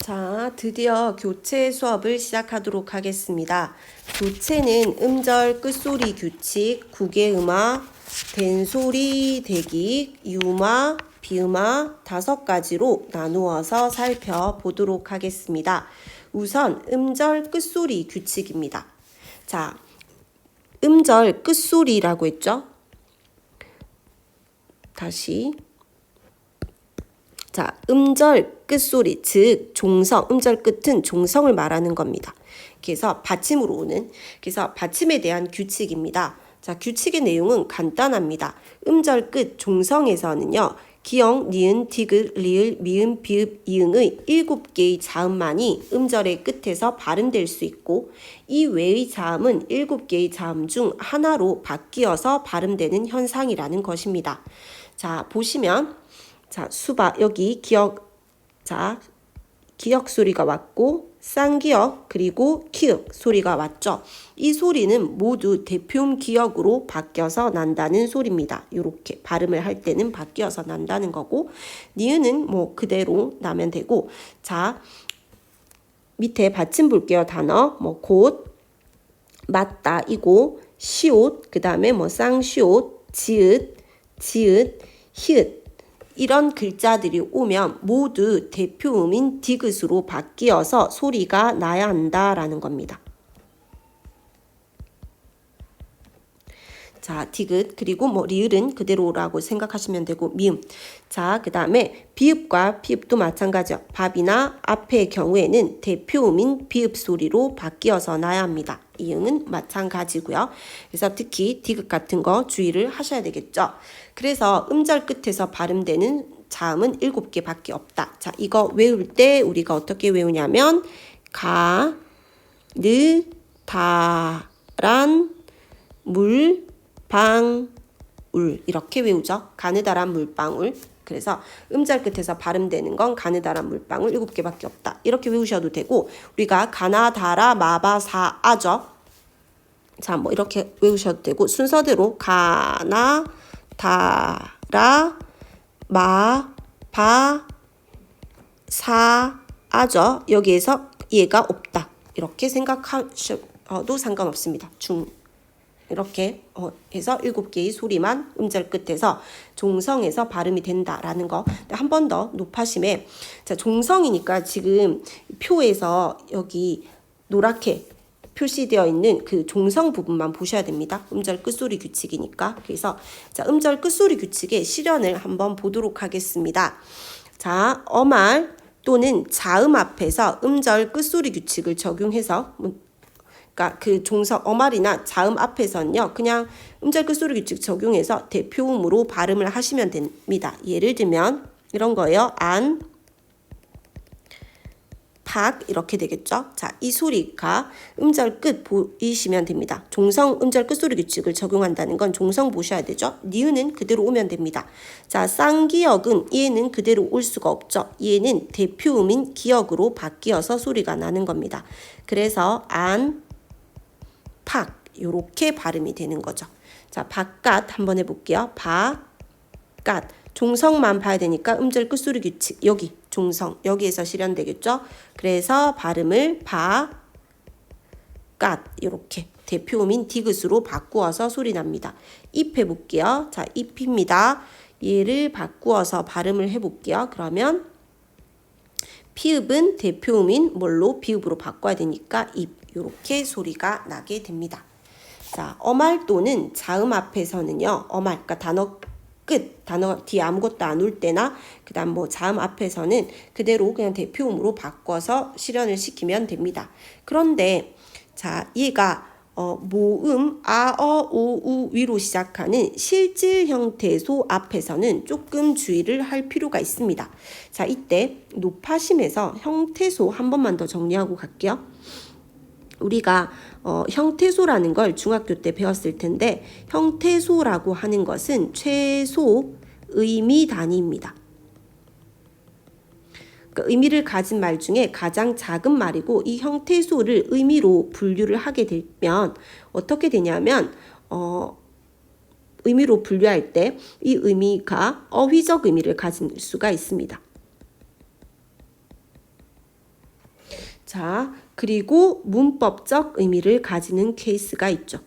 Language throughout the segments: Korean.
자, 드디어 교체 수업을 시작하도록 하겠습니다. 교체는 음절 끝소리 규칙, 구개음화, 된소리 대기, 유음화, 비음화 5가지로 나누어서 살펴보도록 하겠습니다. 우선 음절 끝소리 규칙입니다. 자, 음절 끝소리라고 했죠? 다시. 자, 음절 끝소리, 즉 종성, 음절 끝은 종성을 말하는 겁니다. 그래서 받침으로 오는, 그래서 받침에 대한 규칙입니다. 자, 규칙의 내용은 간단합니다. 음절 끝 종성에서는요, 기역, 니은, 디귿, 리을, 미음, 비읍, 이응의 7개의 자음만이 음절의 끝에서 발음될 수 있고, 이 외의 자음은 7개의 자음 중 하나로 바뀌어서 발음되는 현상이라는 것입니다. 자, 보시면 자, 수박 여기 기역, 자, 기역 소리가 왔고 쌍기역 그리고 키읔 소리가 왔죠. 이 소리는 모두 대표음 기역으로 바뀌어서 난다는 소리입니다. 이렇게 발음을 할 때는 바뀌어서 난다는 거고, 니은은 뭐 그대로 나면 되고, 자, 밑에 받침 볼게요. 단어 뭐 곧, 맞다 이고, 시옷, 그 다음에 뭐 쌍시옷, 지읒, 히읗 이런 글자들이 오면 모두 대표음인 디귿으로 바뀌어서 소리가 나야 한다라는 겁니다. 자, 디귿 그리고 뭐 리을은 그대로라고 생각하시면 되고, 미음. 자, 그 다음에 비읍과 피읍도 마찬가지요. 밥이나 앞의 경우에는 대표음인 비읍 소리로 바뀌어서 나야 합니다. 이응은 마찬가지고요. 그래서 특히 디귿 같은 거 주의를 하셔야 되겠죠. 그래서 음절 끝에서 발음되는 자음은 7개밖에 없다. 자, 이거 외울 때 우리가 어떻게 외우냐면 가, 느, 다, 란, 물, 방울 이렇게 외우죠. 가느다란 물방울. 그래서 음절 끝에서 발음되는 건 가느다란 물방울 7개밖에 없다. 이렇게 외우셔도 되고, 우리가 가나, 다라, 마바, 사, 아죠. 자, 뭐 이렇게 외우셔도 되고, 순서대로 가나, 다라, 마, 바, 사, 아죠. 여기에서 얘가 없다. 이렇게 생각하셔도 상관없습니다. 이렇게 해서 7개의 소리만 음절 끝에서 종성에서 발음이 된다라는 거. 한 번 더 높아심에, 자, 종성이니까 지금 표에서 여기 노랗게 표시되어 있는 그 종성 부분만 보셔야 됩니다. 음절 끝소리 규칙이니까. 그래서 자, 음절 끝소리 규칙의 실현을 한번 보도록 하겠습니다. 자, 어말 또는 자음 앞에서 음절 끝소리 규칙을 적용해서, 그러니까 그 종성 어말이나 자음 앞에서는요, 그냥 음절 끝소리 규칙 적용해서 대표음으로 발음을 하시면 됩니다. 예를 들면 이런 거예요. 안, 팍 이렇게 되겠죠. 자, 이 소리가 음절 끝 보이시면 됩니다. 종성 음절 끝소리 규칙을 적용한다는 건 종성 보셔야 되죠. 니은은 그대로 오면 됩니다. 자, 쌍기역은 얘는 그대로 올 수가 없죠. 얘는 대표음인 기역으로 바뀌어서 소리가 나는 겁니다. 그래서 안, 팍 요렇게 발음이 되는 거죠. 자, 바깥 한번 해볼게요. 바깥 종성만 봐야 되니까 음절 끝소리 규칙 여기 종성 여기에서 실현되겠죠. 그래서 발음을 바깥 이렇게 대표음인 디귿으로 바꾸어서 소리 납니다. 입 해볼게요. 자, 입입니다. 얘를 바꾸어서 발음을 해볼게요. 그러면 피읍은 대표음인 뭘로 비읍으로 바꿔야 되니까 입 이렇게 소리가 나게 됩니다. 자, 어말 또는 자음 앞에서는요, 어말, 그러니까 단어 끝, 단어 뒤에 아무것도 안 올 때나 그 다음 뭐 자음 앞에서는 그대로 그냥 대표음으로 바꿔서 실현을 시키면 됩니다. 그런데 자, 얘가 모음, 아, 어, 오, 우 위로 시작하는 실질 형태소 앞에서는 조금 주의를 할 필요가 있습니다. 자, 이때 높아심에서 형태소 한 번만 더 정리하고 갈게요. 우리가 형태소라는 걸 중학교 때 배웠을 텐데, 형태소라고 하는 것은 최소 의미 단위입니다. 그러니까 의미를 가진 말 중에 가장 작은 말이고, 이 형태소를 의미로 분류를 하게 되면 어떻게 되냐면 의미로 분류할 때 이 의미가 어휘적 의미를 가질 수가 있습니다. 자, 그리고 문법적 의미를 가지는 케이스가 있죠.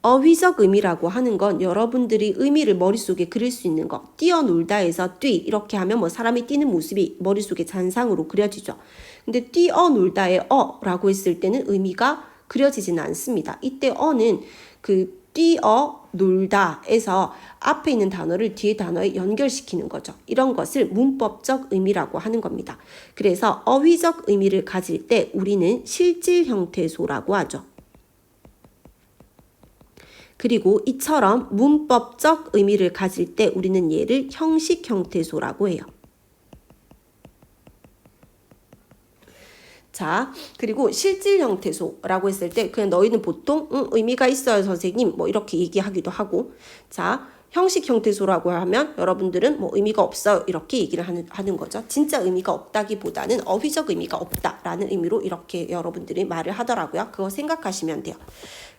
어휘적 의미라고 하는 건 여러분들이 의미를 머릿속에 그릴 수 있는 거. 뛰어놀다에서 뛰 이렇게 하면 뭐 사람이 뛰는 모습이 머릿속에 잔상으로 그려지죠. 근데 뛰어놀다의 어라고 했을 때는 의미가 그려지지는 않습니다. 이때 어는 그 뛰어놀다에서 앞에 있는 단어를 뒤에 단어에 연결시키는 거죠. 이런 것을 문법적 의미라고 하는 겁니다. 그래서 어휘적 의미를 가질 때 우리는 실질 형태소라고 하죠. 그리고 이처럼 문법적 의미를 가질 때 우리는 얘를 형식 형태소라고 해요. 자, 그리고 실질 형태소라고 했을 때 그냥 너희는 보통 의미가 있어요 선생님 뭐 이렇게 얘기하기도 하고, 자 형식 형태소라고 하면 여러분들은 뭐 의미가 없어요 이렇게 얘기를 하는 거죠. 진짜 의미가 없다기보다는 어휘적 의미가 없다라는 의미로 이렇게 여러분들이 말을 하더라고요. 그거 생각하시면 돼요.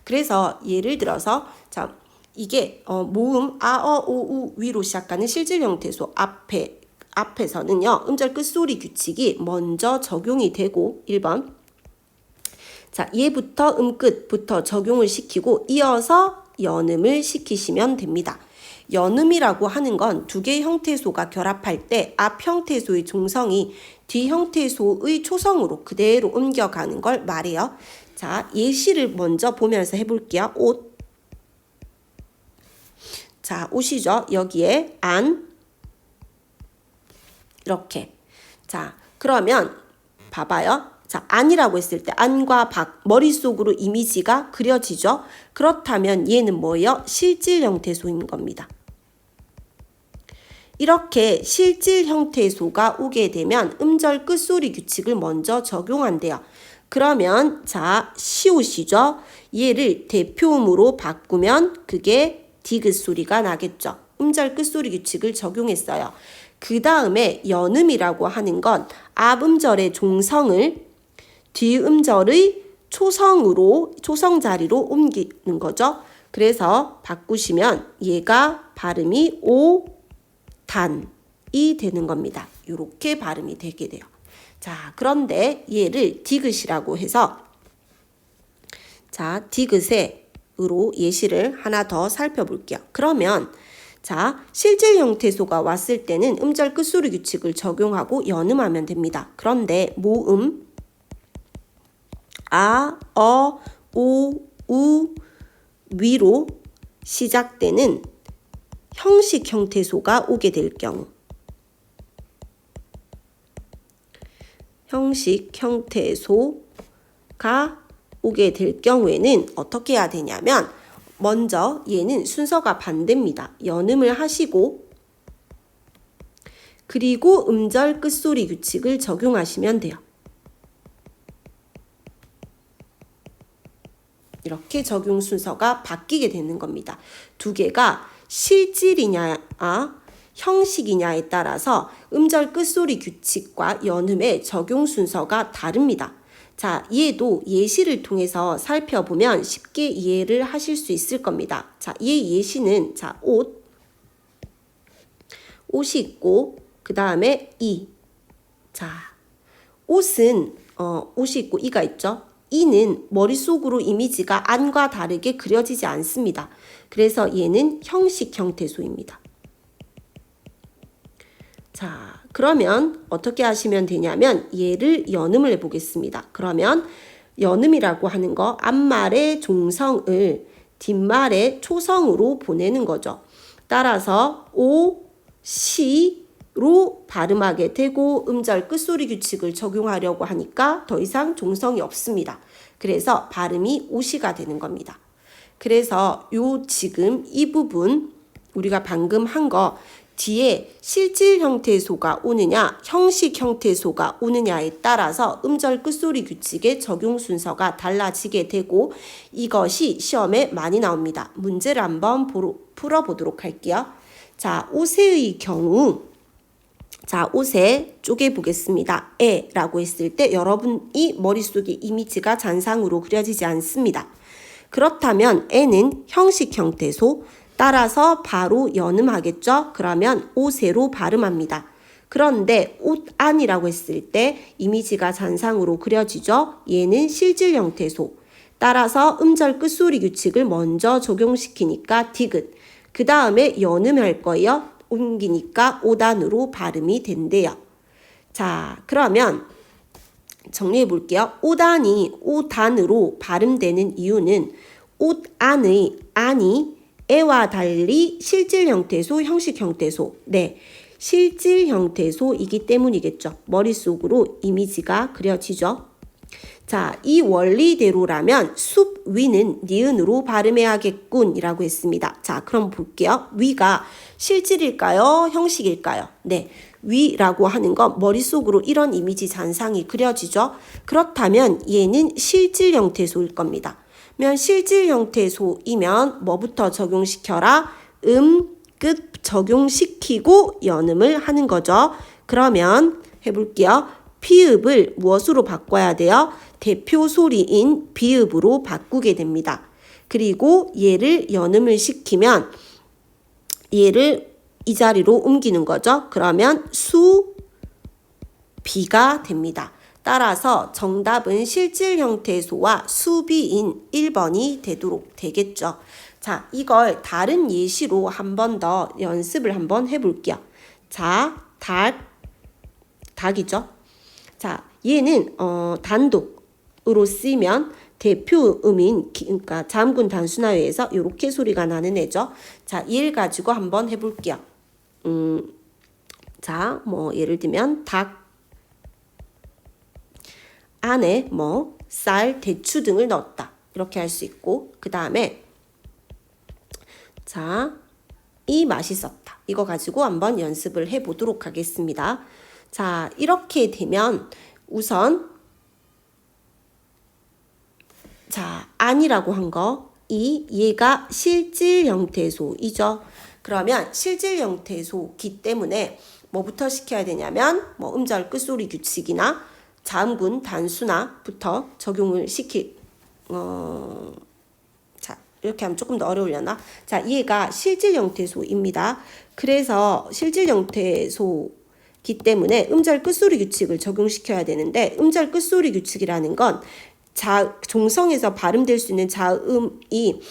그래서 예를 들어서 자 이게 모음 아어오우 위로 시작하는 실질 형태소 앞에서는요 음절 끝소리 규칙이 먼저 적용이 되고 1번 자 얘부터 음끝부터 적용을 시키고 이어서 연음을 시키시면 됩니다. 연음이라고 하는 건 두 개의 형태소가 결합할 때 앞 형태소의 종성이 뒤 형태소의 초성으로 그대로 옮겨가는 걸 말해요. 자, 예시를 먼저 보면서 해볼게요. 옷. 자, 옷이죠. 여기에 안. 이렇게. 자, 그러면 봐봐요. 자, 안이라고 했을 때 안과 박, 머릿속으로 이미지가 그려지죠. 그렇다면 얘는 뭐예요? 실질 형태소인 겁니다. 이렇게 실질 형태소가 오게 되면 음절 끝소리 규칙을 먼저 적용한대요. 그러면 자 시옷이죠. 얘를 대표음으로 바꾸면 그게 디귿 소리가 나겠죠. 음절 끝소리 규칙을 적용했어요. 그 다음에 연음이라고 하는 건 앞 음절의 종성을 뒤 음절의 초성 자리로 옮기는 거죠. 그래서 바꾸시면 얘가 발음이 오단이 되는 겁니다. 이렇게 발음이 되게 돼요. 자, 그런데 얘를 디귿이라고 해서 자, 디귿으로 예시를 하나 더 살펴볼게요. 그러면 자, 실질 형태소가 왔을 때는 음절 끝소리 규칙을 적용하고 연음하면 됩니다. 그런데 모음 아, 어, 오, 우 위로 시작되는 형식 형태소가 오게 될 경우 형식 형태소가 오게 될 경우에는 어떻게 해야 되냐면 먼저 얘는 순서가 반대입니다. 연음을 하시고 그리고 음절 끝소리 규칙을 적용하시면 돼요. 이렇게 적용 순서가 바뀌게 되는 겁니다. 두 개가 실질이냐 형식이냐에 따라서 음절 끝소리 규칙과 연음의 적용 순서가 다릅니다. 자, 얘도 예시를 통해서 살펴보면 쉽게 이해를 하실 수 있을 겁니다. 자, 얘 예시는 자, 옷이 있고 그 다음에 자, 옷은 옷이 있고 이가 있죠. 이는 머릿속으로 이미지가 안과 다르게 그려지지 않습니다. 그래서 얘는 형식 형태소입니다. 자, 그러면 어떻게 하시면 되냐면 얘를 연음을 해보겠습니다. 그러면 연음이라고 하는 거 앞말의 종성을 뒷말의 초성으로 보내는 거죠. 따라서 오, 시로 발음하게 되고 음절 끝소리 규칙을 적용하려고 하니까 더 이상 종성이 없습니다. 그래서 발음이 오시가 되는 겁니다. 그래서 지금 이 부분 우리가 방금 한 거 뒤에 실질 형태소가 오느냐 형식 형태소가 오느냐에 따라서 음절 끝소리 규칙의 적용 순서가 달라지게 되고 이것이 시험에 많이 나옵니다. 문제를 한번 풀어보도록 할게요. 자, 옷의 경우 자, 옷에 쪼개보겠습니다. 라고 했을 때 여러분이 머릿속에 이미지가 잔상으로 그려지지 않습니다. 그렇다면 에는 형식 형태소 따라서 바로 연음하겠죠? 그러면 오세로 발음합니다. 그런데 옷 안이라고 했을 때 이미지가 잔상으로 그려지죠. 얘는 실질 형태소. 따라서 음절 끝소리 규칙을 먼저 적용시키니까 디귿. 그 다음에 연음할 거예요. 옮기니까 오단으로 발음이 된대요. 자, 그러면 정리해 볼게요. 오단이 오단으로 발음되는 이유는 옷 안의 안이 에와 달리 실질 형태소, 형식 형태소. 네, 실질 형태소이기 때문이겠죠. 머릿속으로 이미지가 그려지죠. 자, 이 원리대로라면 숲 위는 니은으로 발음해야겠군 이라고 했습니다. 자, 그럼 볼게요. 위가 실질일까요? 형식일까요? 네, 위라고 하는 건 머릿속으로 이런 이미지 잔상이 그려지죠. 그렇다면 얘는 실질 형태소일 겁니다. 면 실질 형태소이면 뭐부터 적용시켜라? 끝 적용시키고 연음을 하는 거죠. 그러면 해볼게요. 피읍을 무엇으로 바꿔야 돼요? 대표 소리인 비읍으로 바꾸게 됩니다. 그리고 얘를 연음을 시키면 얘를 이 자리로 옮기는 거죠. 그러면 수비가 됩니다. 따라서 정답은 실질 형태소와 수비인 1번이 되도록 되겠죠. 자, 이걸 다른 예시로 한 번 더 연습을 한번 해볼게요. 자, 닭이죠. 자, 얘는 단독으로 쓰면 대표음인 그러니까 자음군 단순화에서 이렇게 소리가 나는 애죠. 자, 얘를 가지고 한번 해볼게요. 자, 뭐 예를 들면 닭 안에 뭐 쌀, 대추 등을 넣었다. 이렇게 할 수 있고 그 다음에 자, 이 맛있었다. 이거 가지고 한번 연습을 해보도록 하겠습니다. 자, 이렇게 되면 우선 자, 안이라고 한 거 얘가 실질 형태소이죠. 그러면 실질 형태소기 때문에 뭐부터 시켜야 되냐면 뭐 음절 끝소리 규칙이나 자음군 단순화부터 적용을 자, 이렇게 하면 조금 더 어려우려나? 자, 얘가 실질 형태소입니다. 그래서 실질 형태소기 때문에 음절 끝소리 규칙을 적용시켜야 되는데 음절 끝소리 규칙이라는 건 종성에서 발음될 수 있는 자음이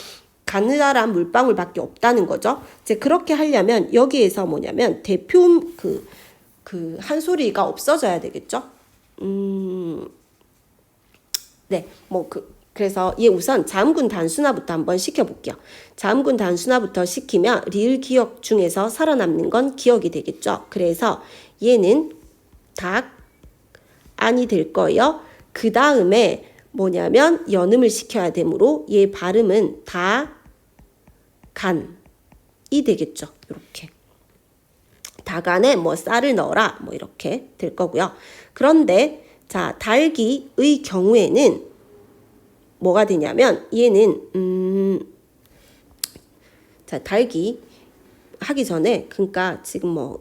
가느다란 물방울밖에 없다는 거죠. 이제 그렇게 하려면 여기에서 뭐냐면 대표음 한 소리가 없어져야 되겠죠. 네, 그래서 얘 우선 자음군 단순화부터 한번 시켜볼게요. 자음군 단순화부터 시키면 리을 기억 중에서 살아남는 건 기억이 되겠죠. 그래서 얘는 안이 될 거예요. 그 다음에 뭐냐면 연음을 시켜야 되므로 얘 발음은 간이 되겠죠. 이렇게 닭안에 뭐 쌀을 넣어라 뭐 이렇게 될 거고요. 그런데 자, 달기의 경우에는 뭐가 되냐면 얘는 자, 달기 하기 전에 그러니까 지금 뭐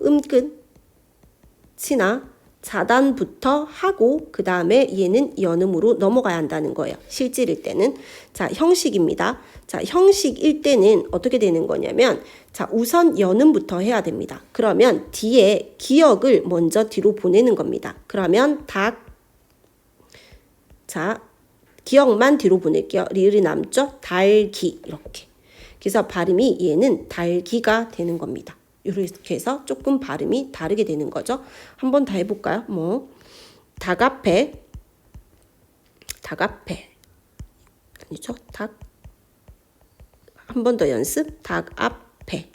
끝이나 자단부터 하고 그 다음에 얘는 연음으로 넘어가야 한다는 거예요. 실질일 때는. 자, 형식입니다. 자, 형식일 때는 어떻게 되는 거냐면 자, 우선 연음부터 해야 됩니다. 그러면 뒤에 기억을 먼저 뒤로 보내는 겁니다. 그러면 자, 기억만 뒤로 보낼게요. 리을이 남죠? 달기 이렇게. 그래서 발음이 얘는 달기가 되는 겁니다. 이렇게 해서 조금 발음이 다르게 되는 거죠. 한번 다 해볼까요? 뭐 닭 앞에 아니죠? 한 번 더 연습. 닭 앞에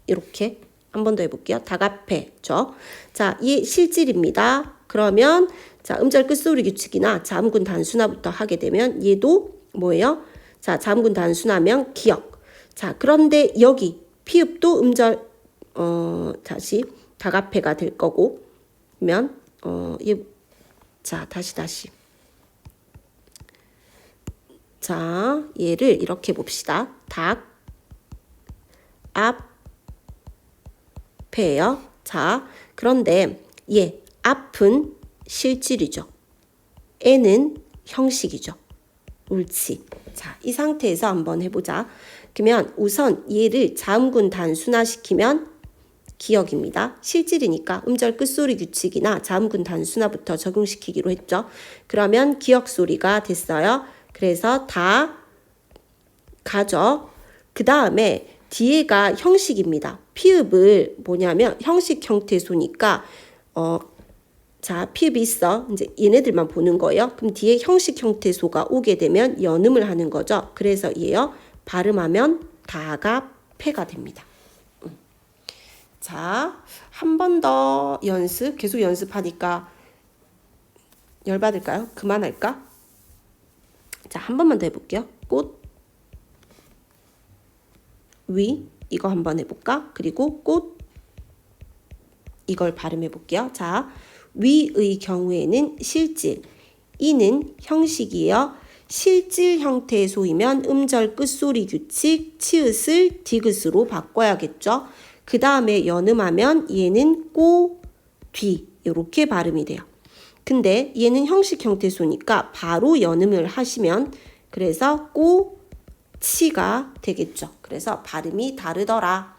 이렇게 한 번 더 해볼게요. 닭 앞에죠. 자, 이 실질입니다. 그러면 자, 음절 끝소리 규칙이나 자음군 단순화부터 하게 되면 얘도 뭐예요? 자, 자음군 단순화면 기억. 자, 그런데 여기 피읍도 음절 다시 닭 앞에가 될 거고 면 자, 다시 자, 얘를 이렇게 봅시다. 닭 앞에요. 자, 그런데 얘 앞은 실질이죠. 애는 형식이죠. 옳지. 자, 이 상태에서 한번 해보자. 그러면 우선 얘를 자음군 단순화시키면 기억입니다. 실질이니까 음절 끝소리 규칙이나 자음군 단순화부터 적용시키기로 했죠. 그러면 기억 소리가 됐어요. 그래서 다 가죠. 그 다음에 뒤에가 형식입니다. 피읍을 뭐냐면 형식 형태소니까 자, 피읍이 있어. 이제 얘네들만 보는 거예요. 그럼 뒤에 형식 형태소가 오게 되면 연음을 하는 거죠. 그래서 얘요. 발음하면 다가 패가 됩니다. 자, 한 번 더 연습. 계속 연습하니까 열받을까요? 그만할까? 자, 한 번만 더 해볼게요. 꽃, 위, 이거 한번 해볼까? 그리고 꽃, 이걸 발음해 볼게요. 자, 위의 경우에는 실질, 이는 형식이에요. 실질 형태의 소이면 음절 끝소리 규칙, 치읓을 디귿으로 바꿔야겠죠. 그 다음에 연음하면 얘는 꼬, 뒤 이렇게 발음이 돼요. 근데 얘는 형식 형태소니까 바로 연음을 하시면 그래서 꼬, 치가 되겠죠. 그래서 발음이 다르더라.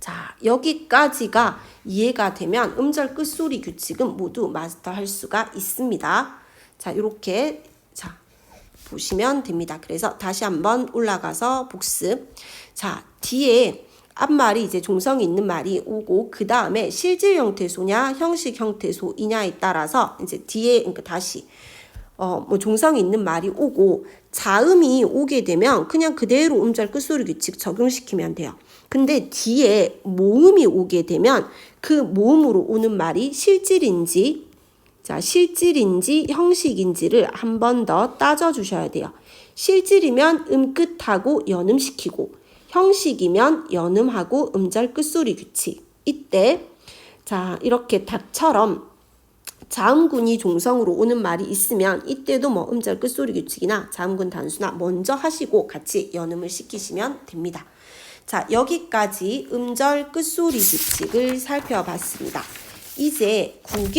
자, 여기까지가 이해가 되면 음절 끝소리 규칙은 모두 마스터할 수가 있습니다. 자, 이렇게 자 보시면 됩니다. 그래서 다시 한번 올라가서 복습. 자, 뒤에 앞말이 이제 종성이 있는 말이 오고 그 다음에 실질 형태소냐 형식 형태소이냐에 따라서 이제 뒤에 그러니까 다시 뭐 종성이 있는 말이 오고 자음이 오게 되면 그냥 그대로 음절 끝소리 규칙 적용시키면 돼요. 근데 뒤에 모음이 오게 되면 그 모음으로 오는 말이 실질인지 자, 실질인지 형식인지를 한 번 더 따져 주셔야 돼요. 실질이면 음끝하고 연음시키고 형식이면 연음하고 음절 끝소리 규칙. 이때 자, 이렇게 닭처럼 자음군이 종성으로 오는 말이 있으면 이때도 뭐 음절 끝소리 규칙이나 자음군 단수나 먼저 하시고 같이 연음을 시키시면 됩니다. 자, 여기까지 음절 끝소리 규칙을 살펴봤습니다. 이제 9개